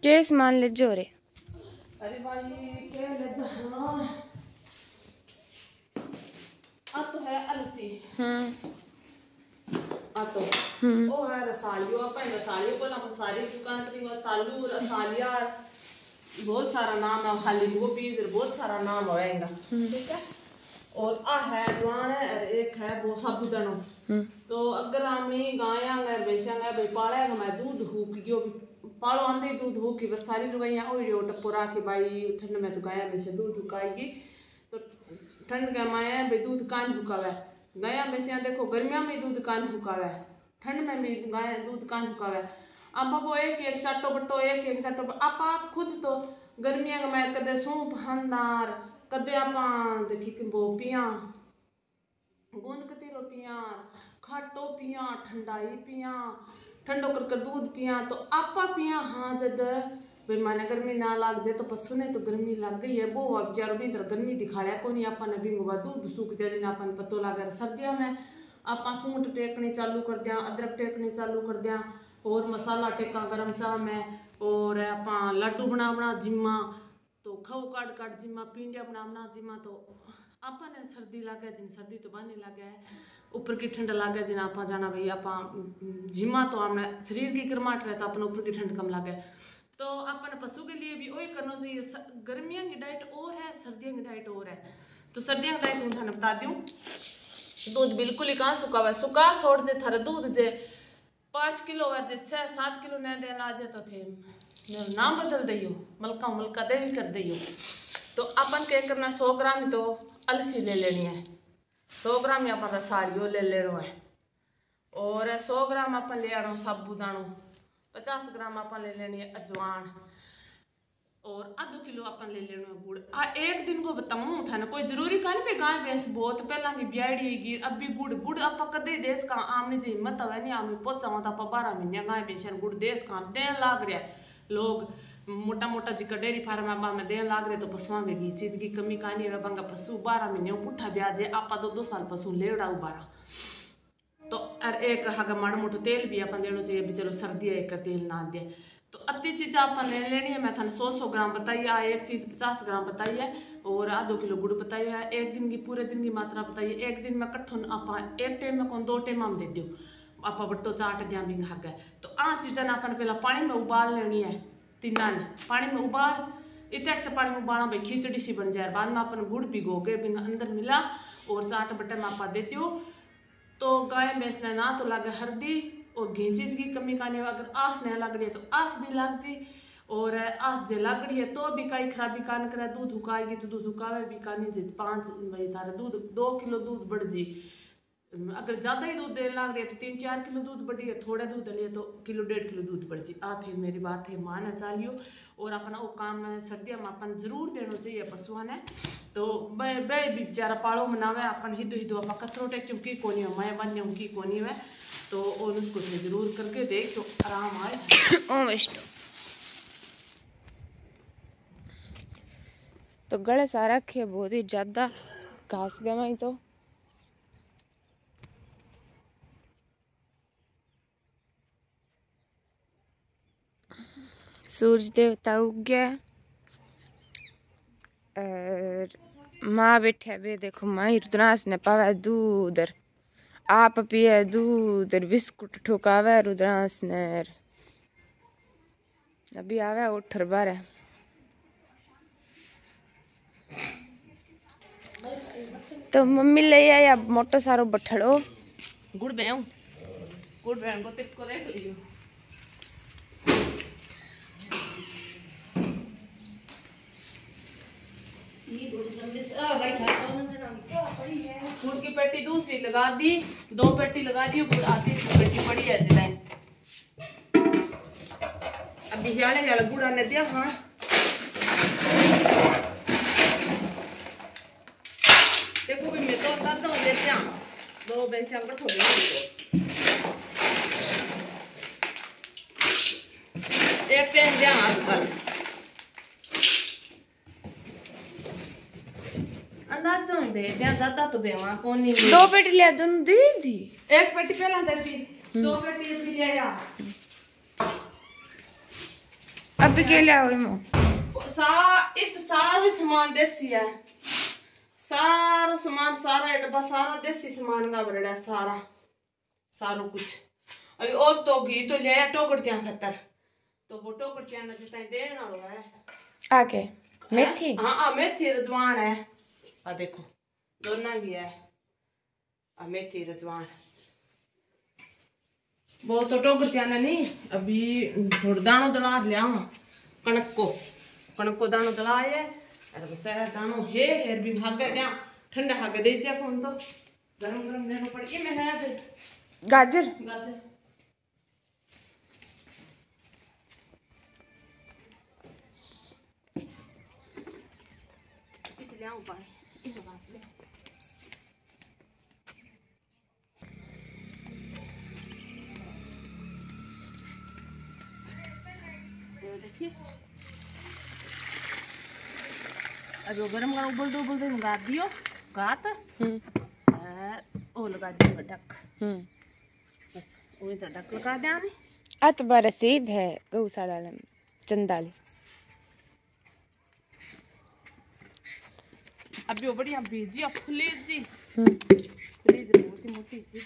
क्या सामान ले जो रे? अरे भाई क्या ले हाँ अब तो है अलसी। तो ओ है रसालियो अपन रसालियो को हम सारी दुकान पर रसालू रसालिया बहुत सारा नाम है हाली वो भी बहुत सारा नाम होएगा ठीक है। और आ है जवान है और एक है वो साबुदाना। तो अगर आमी गायांगा बेचांगा भाई पालेगा मैं दूध हूँ कि पालो आंदे दूध हो कि बस सारी लुगाइयां ओइडियो टपोरा के भाई ठंड में तो गाया में से दूध हुकाएगी तो ठंड के माया भाई दूध कान हुकावे गाया में से देखो गर्मियां में दूध कान हुकावे ठंड में भी गाय दूध कान हुकावे अब वो एक एक चाटो बट्टो एक एक चाटो आप खुद तो गर्मियां में कदे सूप हंदार कदे आपा देखी कि वो पिया गूंद कतीरो पिया खाटो पिया ठंडाई पिया ठंडो कर दूध पिया तो आपा पिया हाँ जद भाई माने गर्मी ना लाग जाए तो पशु ने तो गर्मी लग गई है वो अब चारों भी इधर गर्मी दिखा रहा है कोनी आपा ने बिंगवा दूध सूख जाए दिन अपन पतो लागे सर्दियों में आपा सूंठ टेकने चालू कर दिया अदरक टेकने चालू कर दिया और मसाला टेका गरम चाह में और आपा लड्डू बना जिम्मा तो खाओ काट जिम्मा पिंडिया बना जिम्मा तो आपा ने सर्दी लागे जिन सर्दी तो बहाने लागे है ऊपर की ठंड लागे जिन आपा जाना भाई आपा जिम्मा तो हमने शरीर की गर्माहट रहता अपने ऊपर की ठंड कम लागे तो अपन पशु के लिए भी वही करना चाहिए। गर्मियों की डाइट और है सर्दियों की डाइट और है तो सर्दियों की डाइट मैं थाने बता दूं दूध बिल्कुल ही कहाँ सुखा हुआ सुखा छोड़ जे थारे दूध जे 5 किलो और जे 6-7 किलो न देना आ जाए तो थे नाम बदल दियो मलका देवी कर दियो। तो अपन क्या करना 100 ग्राम तो अलसी ले लेनी है 100 ग्राम अपन रसालियो ले लेना है और 100 ग्राम अपन ले आना साबुदानो 50 ग्राम अपन ले लेनी है अजवान और आधो किलो अपन ले लेना है गुड़। एक दिन को बताऊं था ना कोई जरूरी का नहीं गाय भैंस बहुत पहला की ब्याड़ी है अब भी गुड़ आप कदे देश का आमने जी हिम्मत है नहीं आमने पहुंचा तो 12 महीने गाय भैंस गुड़ देश का देन लाग रहा है लोग मोटा जिका डेयरी फार्म में देन लाग रहे तो पशुओं की चीज की कमी कहानी है बंगा पशु 12 महीने पुठा ब्याज है आप 2 साल पशु लेड़ा 12 तो एक हागा माड़ा मोटो तेल भी अपन देना चाहिए भी चलो सर्दी है एक तेल ना दे तो अद्धी चीज़ अपन ले लेनी है मैं थाने 100 ग्राम बताई है एक चीज़ 50 ग्राम बताई है और आधो किलो गुड़ बताई है एक दिन की पूरे दिन की मात्रा बताइए एक दिन में कट्ठो आप एक टाइम में कौन 2 टाइम में दे दो आप बट्टो चाट दिया भी हक है तो आ चीज़ा अपन पहला पानी में उबाल लेनी है तीना ने पानी में उबाल इतने से पानी में उबाला भाई खिचड़ी सी बन जाए बाद में अपन गुड़ भिगो के अंदर मिला और चाट बट्टे में आप देती हो तो गाय भैंस ने ना तो लागे हल्दी और घी चीज की कमी का नहीं अगर आस नहीं लग रही है तो आस भी लग जी और आस जे लग रही है तो भी कई खराबी कान करे दूध हुकाएगी तो दूध हुकावे भी कानी जी 5 भाई तारा दूध 2 किलो दूध बढ़ जी अगर ज्यादा ही दूध देने लग रही है तो 3-4 किलो दूध बढ़ी है थोड़ा दूध लिए तो 1-1.5 किलो दूध बढ़ जी आ थे मेरी बात है मान चालियो और अपना वो काम सर्दियों में अपन जरूर देना चाहिए पशुओं ने तो बे भी बेचारा पालो मनावे अपन हिदो आप कचरोटे क्योंकि कोनी हो मैं बन की कोनी है तो और उसको जरूर करके देख तो आराम आए। तो गले सारा रखे बहुत ही ज्यादा घास गवाई तो सूरज देवता उग गया और माँ बैठे बे देखो माँ रुद्रांश ने पावा दूध आप पिए दूध बिस्कुट ठुकावे रुद्रांश ने अभी आवे उठर बारे तो मम्मी ले आया मोटो सारो बठड़ो गुड़ बहन को तिको देख लियो गुड़ की पेटी दूसरी लगा दी 2 पेटी लगा दी गुड़ आधी पेटी पड़ी है जिलाए अभी जाले गुड़ आने दिया हाँ देखो भी मैं तो दादा हो देते हैं 2 बेंच हम थोड़ी एक पेन दिया हाथ पर दे ज्यादा तो बेवा कौन नहीं 2 पेटी ले दोनों दी एक पेटी पहला दे दी 2 पेटी अभी ले आ अब के लिया हुई मो सारो सामान देसी है, सारो सामान, सारा डब्बा सारा देसी सामान का बड़ा सारा सारो कुछ। अभी ओ तो घी तो ले टोकरतियां खतर, तो वो टोकरतियां ना जितना देना हुआ है आगे मेथी। हाँ मेथी रजवान है, आ देखो दोनों गया है, आ मेथी रजवान वो तो टोकरतियां ने नहीं। अभी दानो दला लिया कणक को दानो दलाए, अरे सारा दानो हेर भी भाग गया, ठंडा खाके दे जा फोन, तो गरम गरम देना पड़ेगी। मैं है गाजर ले पानी देखिए। अब वो गरम गरम उबलते लगा दियो गात, ओ लगा दियो ढक, बस वही तो ढक लगा दिया ने। अत बार रसीद है गौशाला चंदाली। अभी वो बढ़िया भेजी फ्रीज जी, फ्रीज मोटी मोटी जी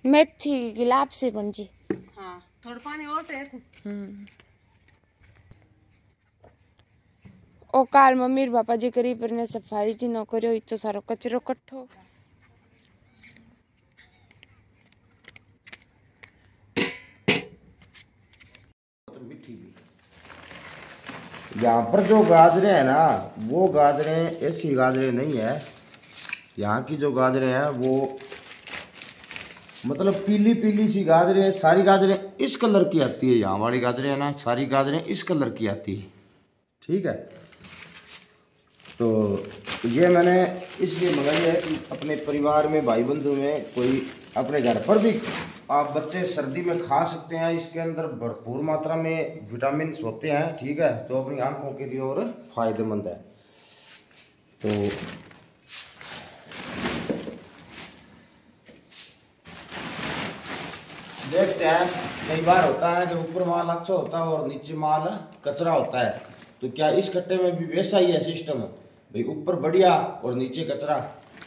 मेथी गुलाब से बन जी। हाँ थोड़ा पानी और टेक। ओ काल मम्मी पापा जी करी पर ने सफाई जी न करियो, इतो सारो कचरो कट्ठो। यहाँ पर जो गाजरें हैं ना, वो गाजरें ऐसी गाजरें नहीं है। यहाँ की जो गाजरें हैं वो मतलब पीली पीली सी गाजरें, सारी गाजरें इस कलर की आती है। यहाँ वाली गाजरें है ना, सारी गाजरें इस कलर की आती है, ठीक है। तो ये मैंने इसलिए मंगाई है कि अपने परिवार में, भाई बंधु में, कोई अपने घर पर भी आप बच्चे सर्दी में खा सकते हैं। इसके अंदर भरपूर मात्रा में विटामिन होते हैं, ठीक है, तो अपनी आंखों के लिए और फायदेमंद है। तो देखते हैं, कई बार होता है कि ऊपर माल अच्छा होता है और नीचे माल कचरा होता है, तो क्या इस कट्टे में भी वैसा ही है सिस्टम भाई, ऊपर बढ़िया और नीचे कचरा,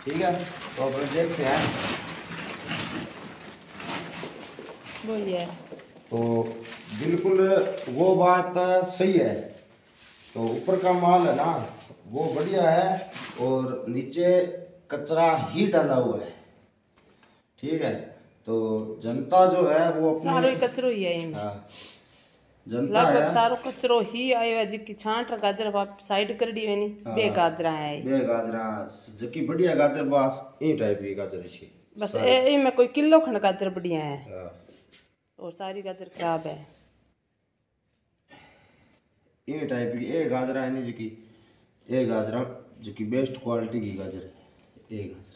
ठीक है। तो अपन देखते हैं वो ये तो बिल्कुल वो बात सही है। तो ऊपर का माल है ना वो बढ़िया है और नीचे कचरा ही डाला हुआ है, ठीक है। तो जनता जो है वो अपनी सारो ही कचरो ही है इनमें। हाँ, जनता लगभग है सारो कचरो ही आयो है, जिकी छांट गाजर वाप साइड कर दी वेनी बे गाजरा है, बे गाजरा जकी बढ़िया गाजर बास ई टाइप की गाजर इसी बस ए में कोई किलो खंड गाजर बढ़िया है। हाँ। और सारी गाजर खराब है, ये टाइप की ए गाजरा है नहीं जकी, ए गाजरा जकी बेस्ट क्वालिटी की गाजर है, ए गाजरा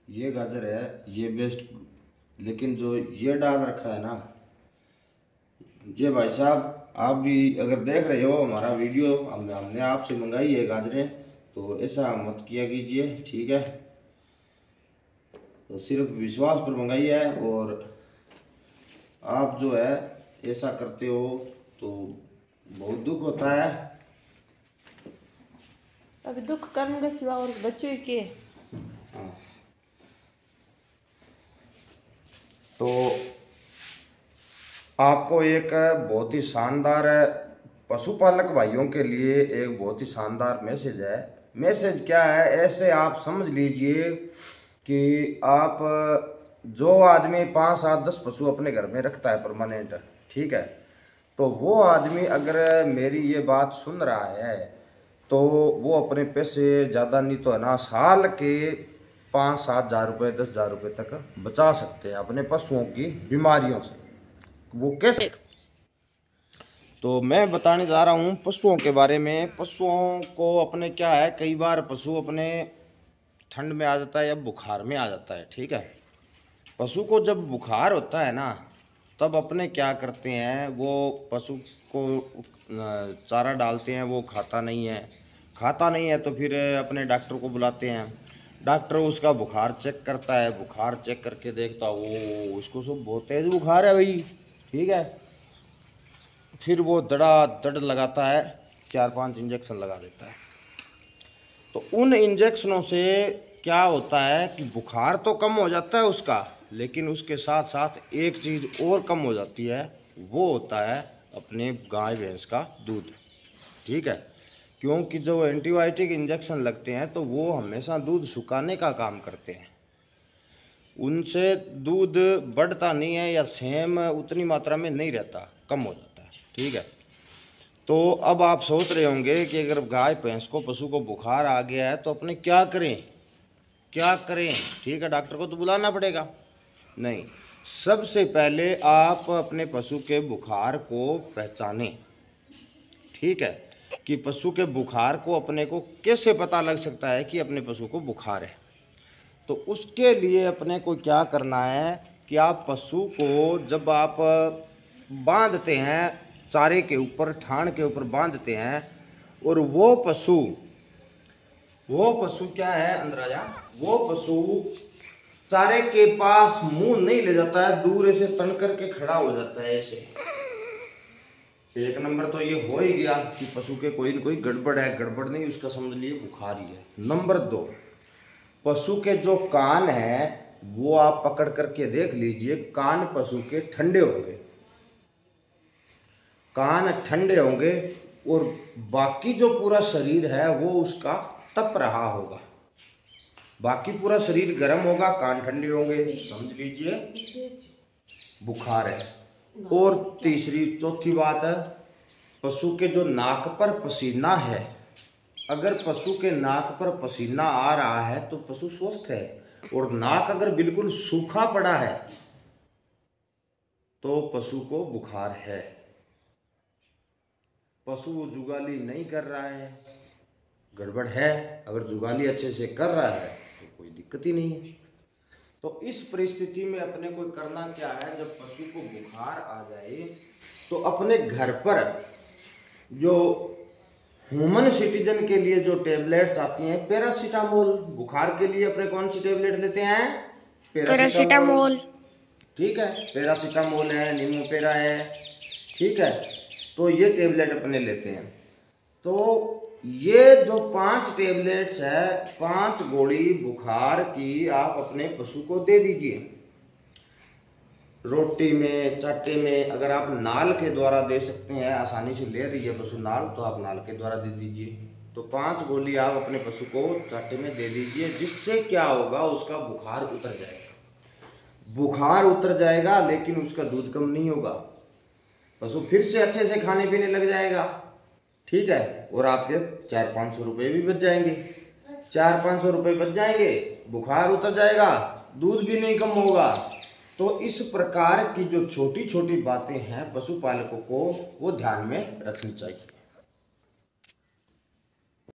ये गाजर है, ये बेस्ट। लेकिन जो ये डाल रखा है ना, ये भाई साहब आप भी अगर देख रहे हो हमारा वीडियो, हमने आपसे मंगाई है गाजरें, तो ऐसा मत किया कीजिए, ठीक है। तो सिर्फ विश्वास पर मंगाई है और आप जो है ऐसा करते हो तो बहुत दुख होता है। अभी दुख करने के सिवा और बच्चे के। तो आपको एक बहुत ही शानदार पशुपालक भाइयों के लिए एक बहुत ही शानदार मैसेज है। मैसेज क्या है, ऐसे आप समझ लीजिए कि आप जो आदमी 5, 7, 10 पशु अपने घर में रखता है परमानेंट, ठीक है, तो वो आदमी अगर मेरी ये बात सुन रहा है तो वो अपने पैसे ज़्यादा नहीं तो है ना साल के 5-7 हज़ार रुपये, 10 हज़ार रुपये तक बचा सकते हैं अपने पशुओं की बीमारियों से। वो कैसे, तो मैं बताने जा रहा हूँ पशुओं के बारे में। पशुओं को अपने क्या है, कई बार पशु अपने ठंड में आ जाता है या बुखार में आ जाता है, ठीक है। पशु को जब बुखार होता है ना, तब अपने क्या करते हैं, वो पशु को चारा डालते हैं, वो खाता नहीं है तो फिर अपने डॉक्टर को बुलाते हैं। डॉक्टर उसका बुखार चेक करता है, बुखार चेक करके देखता है वो उसको सब बहुत तेज बुखार है भाई, ठीक है। फिर वो दड़ लगाता है, 4-5 इंजेक्शन लगा देता है। तो उन इंजेक्शनों से क्या होता है कि बुखार तो कम हो जाता है उसका, लेकिन उसके साथ साथ एक चीज़ और कम हो जाती है, वो होता है अपने गाय भैंस का दूध, ठीक है। क्योंकि जो एंटीबायोटिक इंजेक्शन लगते हैं तो वो हमेशा दूध सुखाने का काम करते हैं, उनसे दूध बढ़ता नहीं है या सेम उतनी मात्रा में नहीं रहता, कम हो जाता है, ठीक है। तो अब आप सोच रहे होंगे कि अगर गाय भैंस को पशु को बुखार आ गया है तो अपने क्या करें, ठीक है, डॉक्टर को तो बुलाना पड़ेगा। नहीं, सबसे पहले आप अपने पशु के बुखार को पहचानें, ठीक है, कि पशु के बुखार को अपने को कैसे पता लग सकता है कि अपने पशु को बुखार है। तो उसके लिए अपने को क्या करना है कि आप पशु को जब आप बांधते हैं, चारे के ऊपर, ठाण के ऊपर बांधते हैं, और वो पशु क्या है, अंदर आ जा, वो पशु चारे के पास मुंह नहीं ले जाता है, दूर से तन करके खड़ा हो जाता है ऐसे। एक नंबर तो ये हो ही गया कि पशु के कोई न कोई गड़बड़ है, गड़बड़ नहीं उसका समझ लिए बुखार ही है। नंबर 2, पशु के जो कान है वो आप पकड़ करके देख लीजिए, कान पशु के ठंडे होंगे, कान ठंडे होंगे, और बाकी जो पूरा शरीर है वो उसका तप रहा होगा, बाकी पूरा शरीर गर्म होगा, कान ठंडे होंगे, समझ लीजिए बुखार है। और चौथी बात है, पशु के जो नाक पर पसीना है, अगर पशु के नाक पर पसीना आ रहा है तो पशु स्वस्थ है, और नाक अगर बिल्कुल सूखा पड़ा है तो पशु को बुखार है। पशु जुगाली नहीं कर रहा है, गड़बड़ है। अगर जुगाली अच्छे से कर रहा है तो कोई दिक्कत ही नहीं है। तो इस परिस्थिति में अपने को करना क्या है, जब पशु को बुखार आ जाए तो अपने घर पर जो ह्यूमन सिटीजन के लिए जो टेबलेट्स आती हैं, पैरासीटामोल, बुखार के लिए अपने कौन सी टेबलेट लेते हैं, पैरासीटामोल, ठीक है, पैरासीटामोल है, निमोपेरा है, ठीक है, तो ये टेबलेट अपने लेते हैं। तो ये जो 5 टेबलेट्स है, 5 गोली बुखार की आप अपने पशु को दे दीजिए, रोटी में, चाटे में। अगर आप नाल के द्वारा दे सकते हैं, आसानी से ले रही है पशु नाल, तो आप नाल के द्वारा दे दीजिए। तो 5 गोली आप अपने पशु को चाटे में दे दीजिए, जिससे क्या होगा, उसका बुखार उतर जाएगा। बुखार उतर जाएगा लेकिन उसका दूध कम नहीं होगा, पशु फिर से अच्छे से खाने पीने लग जाएगा, ठीक है, और आपके 400-500 रुपये भी बच जाएंगे। 400-500 रुपये बच जाएंगे, बुखार उतर जाएगा, दूध भी नहीं कम होगा। तो इस प्रकार की जो छोटी छोटी बातें हैं पशुपालकों को वो ध्यान में रखनी चाहिए।